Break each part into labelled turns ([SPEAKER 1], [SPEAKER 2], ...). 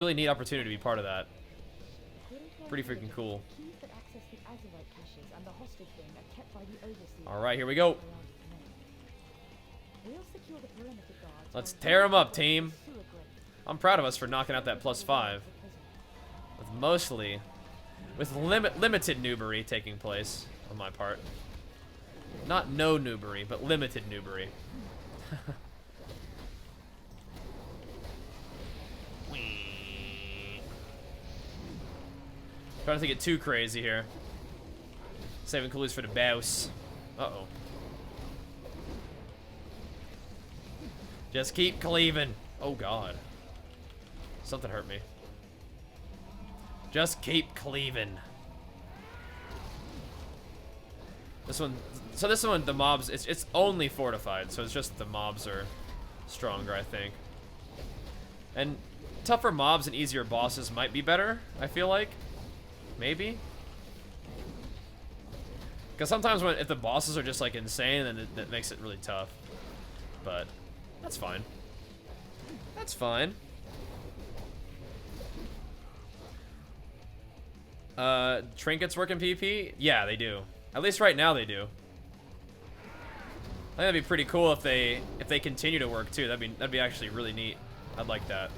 [SPEAKER 1] really neat opportunity to be part of that. Pretty freaking cool. Alright, here we go. Let's tear them up, team. I'm proud of us for knocking out that +5. With limited noobery taking place on my part. Not no noobery, but limited noobery. Trying to get too crazy here. Saving clues for the boss. Uh-oh. Just keep cleaving. Oh, God. Something hurt me. Just keep cleaving. This one, the mobs, it's only fortified, so it's just the mobs are stronger, I think. And tougher mobs and easier bosses might be better, I feel like. Maybe. Because sometimes if the bosses are just like insane, then that makes it really tough. But that's fine. That's fine. Trinkets work in PvP? Yeah, they do. At least right now they do. I think that'd be pretty cool if they continue to work too. That'd be actually really neat. I'd like that.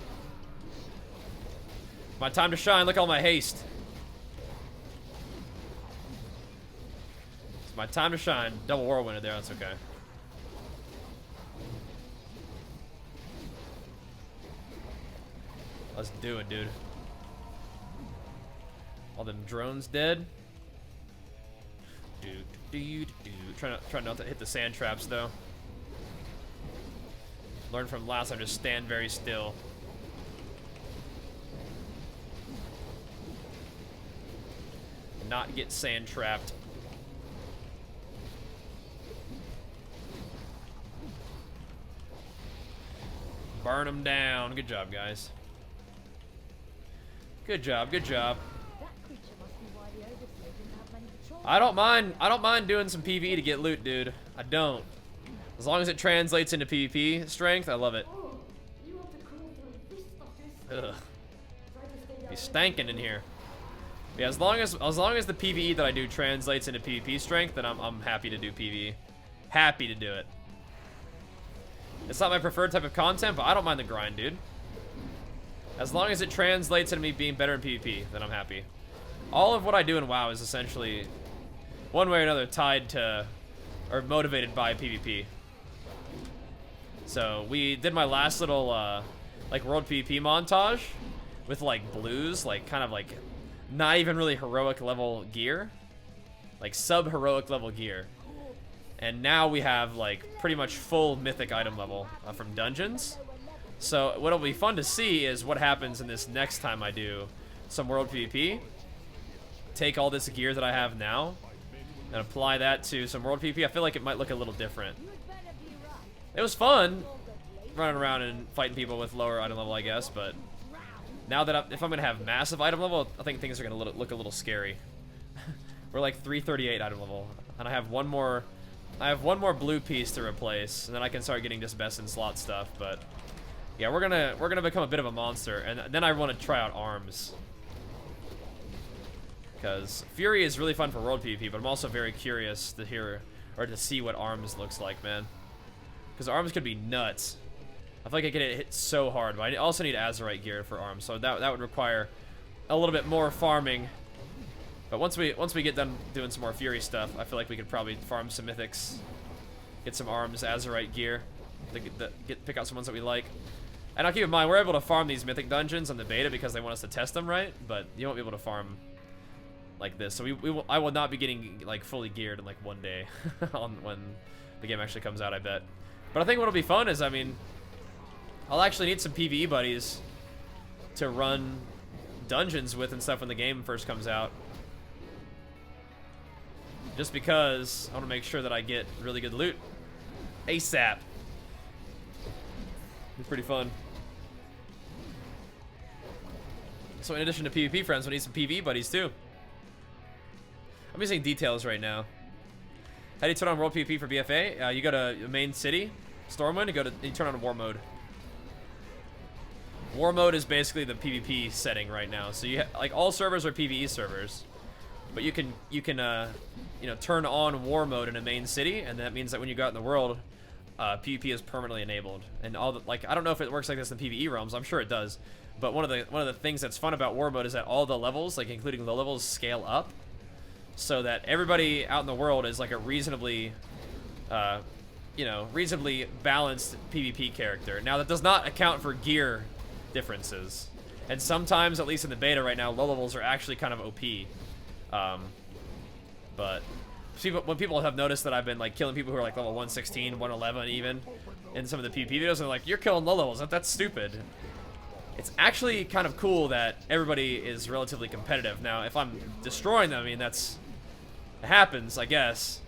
[SPEAKER 1] My time to shine. Look at all my haste. It's my time to shine. Double whirlwind there. That's okay. Let's do it, dude. All them drones dead. Try not to hit the sand traps though. Learn from last time, just stand very still. Not get sand trapped. Burn them down. Good job, guys. Good job, good job. I don't mind doing some PvE to get loot, dude. I don't. As long as it translates into PvP strength, I love it. Ugh. He's stanking in here. Yeah, as long as the PvE that I do translates into PvP strength, then I'm happy to do PvE. Happy to do it. It's not my preferred type of content, but I don't mind the grind, dude. As long as it translates into me being better in PvP, then I'm happy. All of what I do in WoW is essentially, one way or another, tied to, or motivated by PvP. So, we did my last little, like, World PvP montage with, like, blues, like, kind of, like, not even really heroic level gear. Like, sub-heroic level gear. And now we have, like, pretty much full mythic item level from dungeons. So, what'll be fun to see is what happens in this next time I do some World PvP. Take all this gear that I have now and apply that to some World PvP. I feel like it might look a little different. It was fun running around and fighting people with lower item level, I guess, but now that if I'm going to have massive item level, I think things are going to look a little scary. We're like 338 item level, and I have one more blue piece to replace, and then I can start getting just best in slot stuff, but yeah, we're gonna become a bit of a monster, and then I want to try out arms. Because Fury is really fun for World PvP, but I'm also very curious to hear, or to see what arms looks like, man. Because arms could be nuts. I feel like I could hit so hard, but I also need Azerite gear for arms, so that would require a little bit more farming. But once we get done doing some more Fury stuff, I feel like we could probably farm some mythics, get some arms, Azerite gear, pick out some ones that we like. And I'll keep in mind, we're able to farm these mythic dungeons on the beta because they want us to test them right, but you won't be able to farm like this. So I will not be getting like fully geared in like one day when the game actually comes out, I bet. But I think what'll be fun is, I mean, I'll actually need some PvE buddies to run dungeons with and stuff when the game first comes out. Just because I want to make sure that I get really good loot ASAP. It's pretty fun. So in addition to PvP friends, we need some PvE buddies too. I'm using details right now. How do you turn on World PvP for BFA? You go to main city, Stormwind, you turn on war mode. War mode is basically the PvP setting right now. So like all servers are PvE servers, but you can you know, turn on war mode in a main city, and that means that when you go out in the world, PvP is permanently enabled. And all the, like, I don't know if it works like this in PvE realms. I'm sure it does. But one of the things that's fun about war mode is that all the levels, like including low levels, scale up, so that everybody out in the world is like a reasonably, you know, reasonably balanced PvP character. Now that does not account for gear differences, and sometimes, at least in the beta right now, low levels are actually kind of OP. But when people have noticed that I've been like killing people who are like level 116, 111 even in some of the PvP videos, and they're like, "You're killing low levels. That's stupid." It's actually kind of cool that everybody is relatively competitive. Now, if I'm destroying them, I mean, it happens, I guess.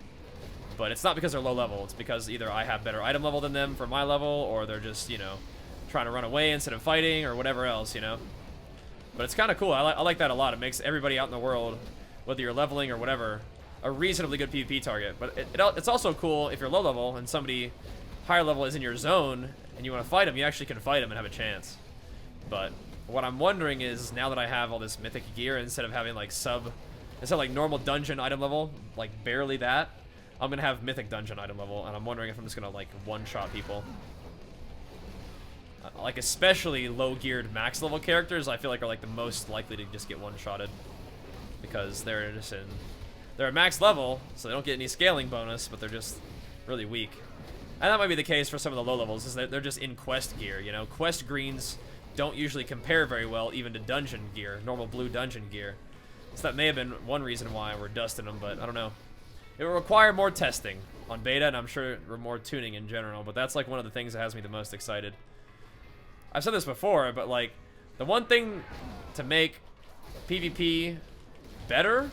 [SPEAKER 1] But it's not because they're low level. It's because either I have better item level than them for my level, or they're just, you know, trying to run away instead of fighting, or whatever else, you know. But it's kind of cool. I like that a lot. It makes everybody out in the world, whether you're leveling or whatever, a reasonably good PvP target. But it's also cool if you're low level and somebody higher level is in your zone and you want to fight them, you actually can fight them and have a chance. But what I'm wondering is, now that I have all this mythic gear, instead of having like instead of like normal dungeon item level, like barely that, I'm gonna have mythic dungeon item level, and I'm wondering if I'm just gonna like one-shot people. Like especially low-geared max level characters, I feel like are like the most likely to just get one-shotted, because they're at max level, so they don't get any scaling bonus, but they're just really weak. And that might be the case for some of the low levels, is that they're just in quest gear, you know? Quest greens don't usually compare very well even to dungeon gear, normal blue dungeon gear. So that may have been one reason why we're dusting them, but I don't know. It will require more testing on beta, and I'm sure more tuning in general, but that's like one of the things that has me the most excited. I've said this before, but like, the one thing to make PvP better,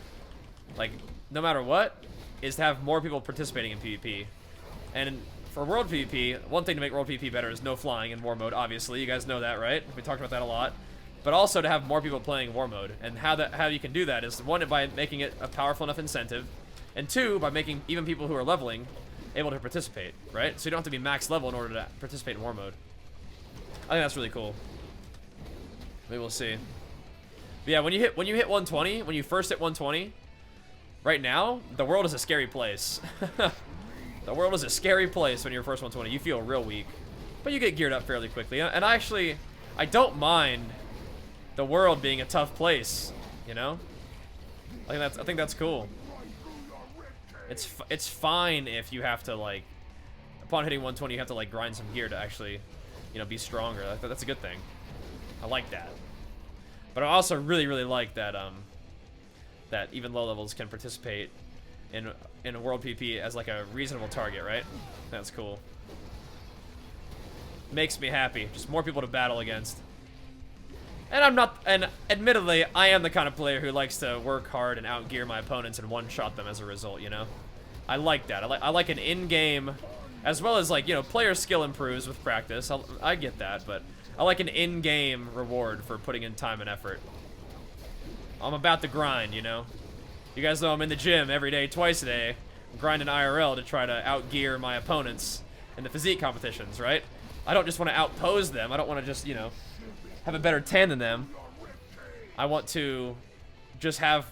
[SPEAKER 1] like, no matter what, is to have more people participating in PvP. And for World PvP, one thing to make World PvP better is no flying in War Mode, obviously. You guys know that, right? We talked about that a lot. But also to have more people playing War Mode. And how you can do that is, one, by making it a powerful enough incentive, and two, by making even people who are leveling able to participate, right? So you don't have to be max level in order to participate in War Mode. I think that's really cool. Maybe we'll see. But yeah, when you hit 120, when you first hit 120, right now, the world is a scary place. The world is a scary place when you're first 120. You feel real weak. But you get geared up fairly quickly. And I don't mind the world being a tough place, you know? I think that's cool. It's fine if you have to, like, upon hitting 120, you have to like grind some gear to actually, you know, be stronger. That's a good thing. I like that. But I also really like that that even low levels can participate in a world PP as like a reasonable target, right? That's cool. Makes me happy. Just more people to battle against. And admittedly, I am the kind of player who likes to work hard and outgear my opponents and one-shot them as a result, you know? I like that. I like an in-game, as well as, like, you know, player skill improves with practice. I get that, but I like an in-game reward for putting in time and effort. I'm about to grind, you know? You guys know I'm in the gym every day, twice a day. I'm grinding IRL to try to outgear my opponents in the physique competitions, right? I don't just want to outpose them. I don't want to just, you know, have a better tan than them. I want to just have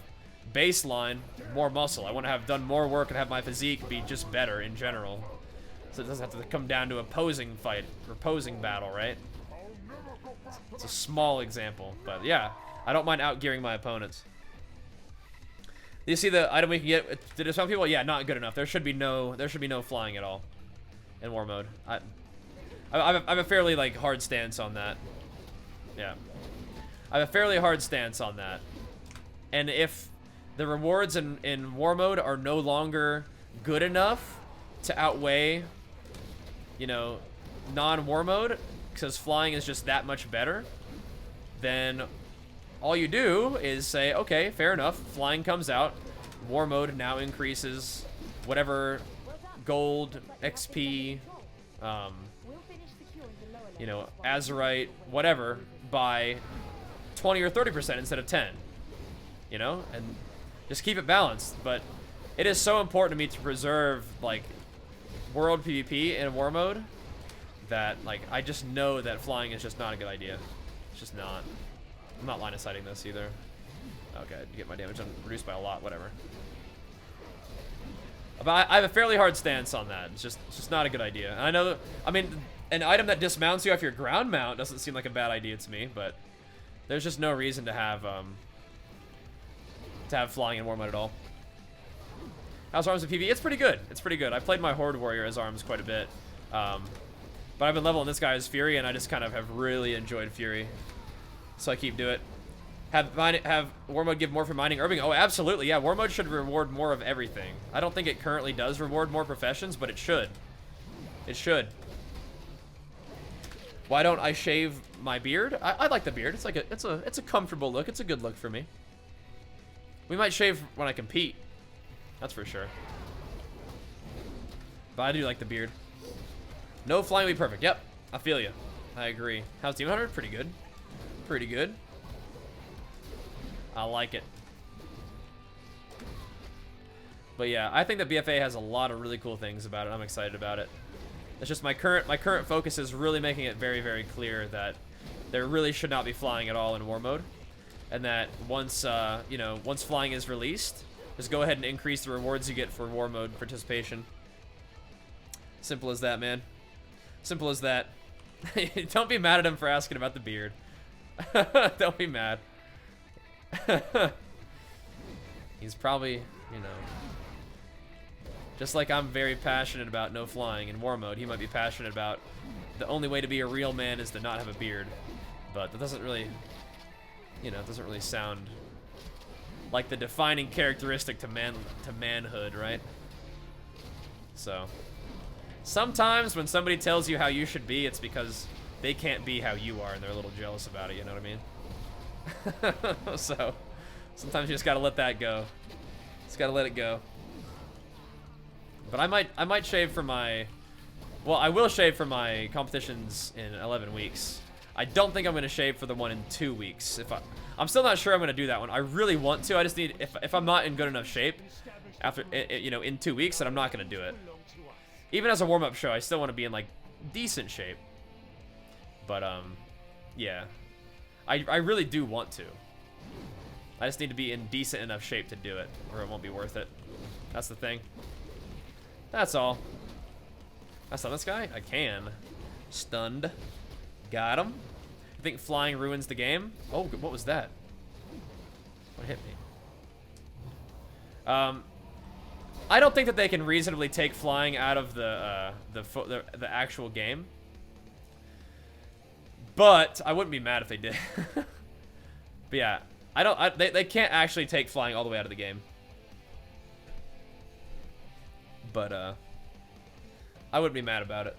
[SPEAKER 1] baseline more muscle. I want to have done more work and have my physique be just better in general. So it doesn't have to come down to a posing fight or posing battle, right? It's a small example, but yeah, I don't mind outgearing my opponents. Do you see the item we can get? Did some people? Yeah, not good enough. There should be no flying at all in war mode. I have a fairly like hard stance on that. Yeah, I have a fairly hard stance on that. And if the rewards in war mode are no longer good enough to outweigh, you know, non-war mode, because flying is just that much better, then all you do is say, okay, fair enough, flying comes out, war mode now increases whatever gold, XP, you know, Azerite, whatever, by 20 or 30% instead of 10, you know, and just keep it balanced. But it is so important to me to preserve, like, world PvP in war mode that, like, I just know that flying is just not a good idea. just not. I'm not line of sighting this either. Okay, I get my damage reduced by a lot, whatever. But I have a fairly hard stance on that. It's just not a good idea. And I know, I mean, an item that dismounts you off your ground mount doesn't seem like a bad idea to me, but there's just no reason to have flying in war mode at all. How's arms with PvE? It's pretty good. It's pretty good. I played my Horde Warrior as arms quite a bit. But I've been leveling this guy as Fury, and I just kind of have really enjoyed Fury. So I keep doing it. Have War Mode give more for mining herbing? Oh, absolutely. Yeah, War Mode should reward more of everything. I don't think it currently does reward more professions, but it should. It should. Why don't I shave my beard? I like the beard. It's like it's a comfortable look. It's a good look for me. We might shave when I compete. That's for sure. But I do like the beard. No flying would be perfect. Yep, I feel you. I agree. How's Team 100? Pretty good. Pretty good. I like it. But yeah, I think that BFA has a lot of really cool things about it. I'm excited about it. It's just my current focus is really making it very, very clear that there really should not be flying at all in war mode, and that once you know, once flying is released, just go ahead and increase the rewards you get for war mode participation. Simple as that, man. Simple as that. Don't be mad at him for asking about the beard. Don't be mad. He's probably, you know, just like I'm very passionate about no flying in war mode, he might be passionate about the only way to be a real man is to not have a beard. But that doesn't really, you know, it doesn't really sound like the defining characteristic to manhood, right? So sometimes when somebody tells you how you should be, it's because they can't be how you are and they're a little jealous about it, you know what I mean? So sometimes you just gotta let that go. Just gotta let it go. But I might shave for my, well, I will shave for my competitions in 11 weeks. I don't think I'm gonna shave for the one in 2 weeks. I'm still not sure I'm gonna do that one. I really want to. I just need, if I'm not in good enough shape after you know, in 2 weeks, then I'm not gonna do it. Even as a warm-up show, I still want to be in like decent shape. But yeah. I really do want to. I just need to be in decent enough shape to do it, or it won't be worth it. That's the thing. That's all. I stun this guy? I can. Stunned. Got him. You think flying ruins the game? Oh, what was that? What hit me? I don't think that they can reasonably take flying out of the actual game. But I wouldn't be mad if they did. But yeah, they can't actually take flying all the way out of the game. But I wouldn't be mad about it.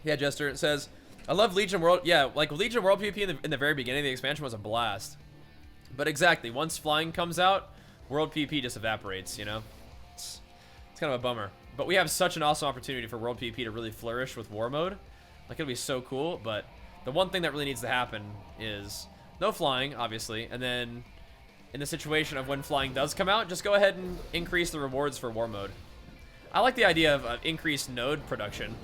[SPEAKER 1] Yeah, Jester, it says, I love Legion World. Yeah, like Legion World PvP in the very beginning, the expansion was a blast. But exactly, once flying comes out, World PvP just evaporates, you know? It's kind of a bummer. But we have such an awesome opportunity for World PvP to really flourish with War Mode. Like, it'll be so cool, but the one thing that really needs to happen is no flying, obviously, and then in the situation of when flying does come out, just go ahead and increase the rewards for War Mode. I like the idea of increased node production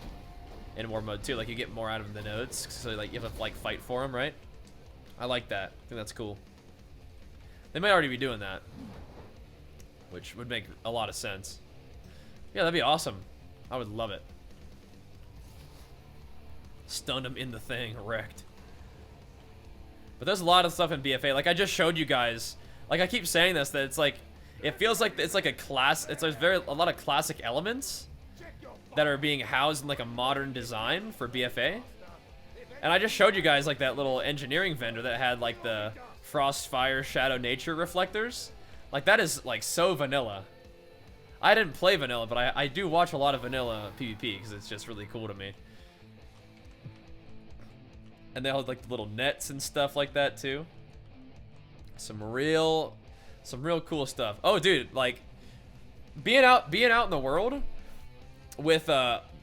[SPEAKER 1] in War Mode, too. Like, you get more out of the nodes, so, like, you have to, like, fight for them, right? I like that. I think that's cool. They might already be doing that, which would make a lot of sense. Yeah, that'd be awesome. I would love it. Stunned him in the thing, wrecked. But there's a lot of stuff in BFA. Like I just showed you guys. Like I keep saying this, that it's like, it feels like it's like a class. There's a lot of classic elements that are being housed in like a modern design for BFA. And I just showed you guys like that little engineering vendor that had like the frost, fire, shadow, nature reflectors. Like that is like so vanilla. I didn't play vanilla, but I do watch a lot of vanilla PvP because it's just really cool to me. And they all had like the little nets and stuff like that too. Some real cool stuff. Oh, dude, like being out in the world with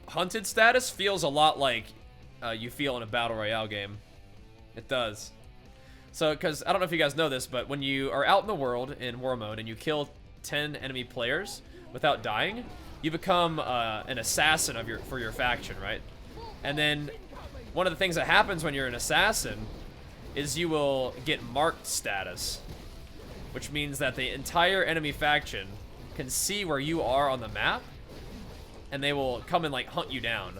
[SPEAKER 1] hunted status feels a lot like you feel in a battle royale game. It does. So, because I don't know if you guys know this, but when you are out in the world in war mode and you kill 10 enemy players without dying, you become an assassin for your faction, right? And then one of the things that happens when you're an assassin is you will get marked status, which means that the entire enemy faction can see where you are on the map, and they will come and like hunt you down.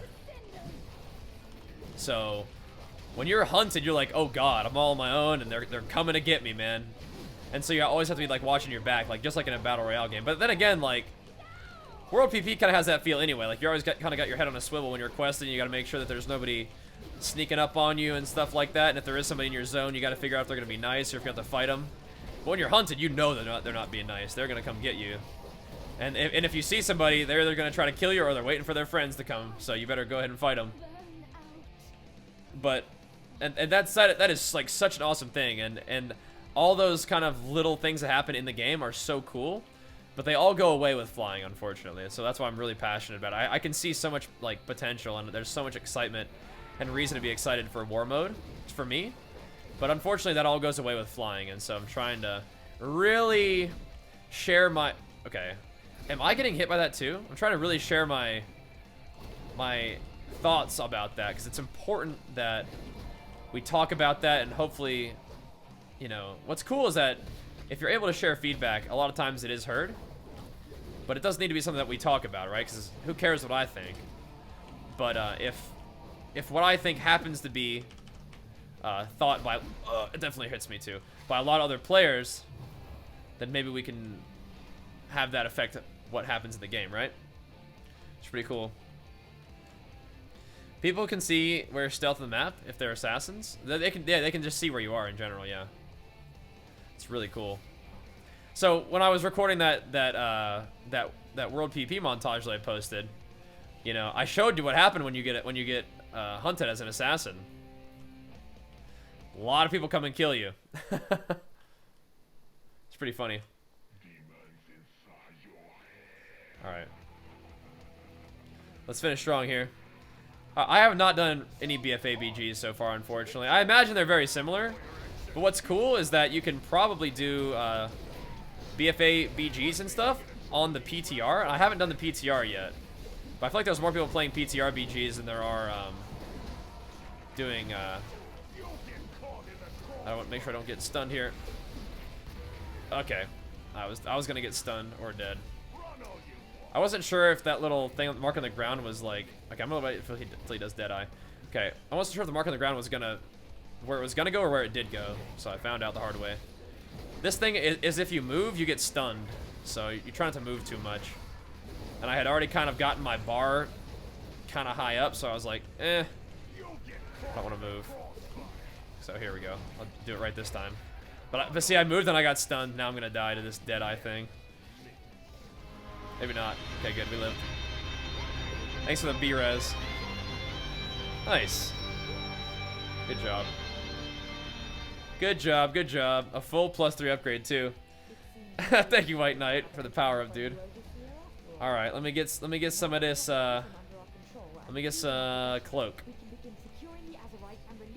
[SPEAKER 1] So when you're hunted, you're like, oh god, I'm all on my own, and they're coming to get me, man. And so you always have to be like watching your back, like just like in a battle royale game. But then again, like World PP kind of has that feel anyway. Like you're always kind of got your head on a swivel when you're questing. You got to make sure that there's nobody sneaking up on you and stuff like that. And if there is somebody in your zone, you got to figure out if they're gonna be nice or if you have to fight them. But when you're hunted, you know they're not being nice. They're gonna come get you. And if you see somebody, they're either gonna try to kill you or they're waiting for their friends to come. So you better go ahead and fight them. But and that is like such an awesome thing. And all those kind of little things that happen in the game are so cool. But they all go away with flying, unfortunately. So that's why I'm really passionate about it. I can see so much like potential, and there's so much excitement and reason to be excited for war mode for me. But unfortunately, that all goes away with flying, and so I'm trying to really share my... Okay. Am I getting hit by that too? I'm trying to really share my thoughts about that, because it's important that we talk about that, and hopefully, you know, what's cool is that if you're able to share feedback, a lot of times it is heard, but it does need to be something that we talk about, right? Because who cares what I think? But if what I think happens to be thought by, it definitely hits me too, by a lot of other players, then maybe we can have that affect what happens in the game, right? It's pretty cool. People can see where stealth on the map if they're assassins. They can just see where you are in general, yeah. It's really cool. So when I was recording that World PP montage that I posted, you know, I showed you what happened when you get hunted as an assassin. A lot of people come and kill you. It's pretty funny. All right, let's finish strong here. I have not done any BFA BGs so far, unfortunately. I imagine they're very similar, but what's cool is that you can probably do BFA BGs and stuff on the PTR. I haven't done the PTR yet, but I feel like there's more people playing PTR BGs than there are doing. I want to make sure I don't get stunned here. Okay, I was gonna get stunned or dead. I wasn't sure if that little thing, mark on the ground, was like... Okay, I'm gonna wait until he does Deadeye. Okay, I wasn't sure if the mark on the ground was gonna... where it was gonna go or where it did go. So I found out the hard way. This thing is if you move, you get stunned. So you're trying to move too much. And I had already kind of gotten my bar kind of high up, so I was like, I don't want to move. So here we go. I'll do it right this time. But see, I moved and I got stunned. Now I'm gonna die to this Deadeye thing. Maybe not. Okay, good. We lived. Thanks for the B-res. Nice. Good job. Good job. Good job. A full +3 upgrade, too. Thank you, White Knight, for the power up, dude. All right, let me get some of this. Let me get cloak.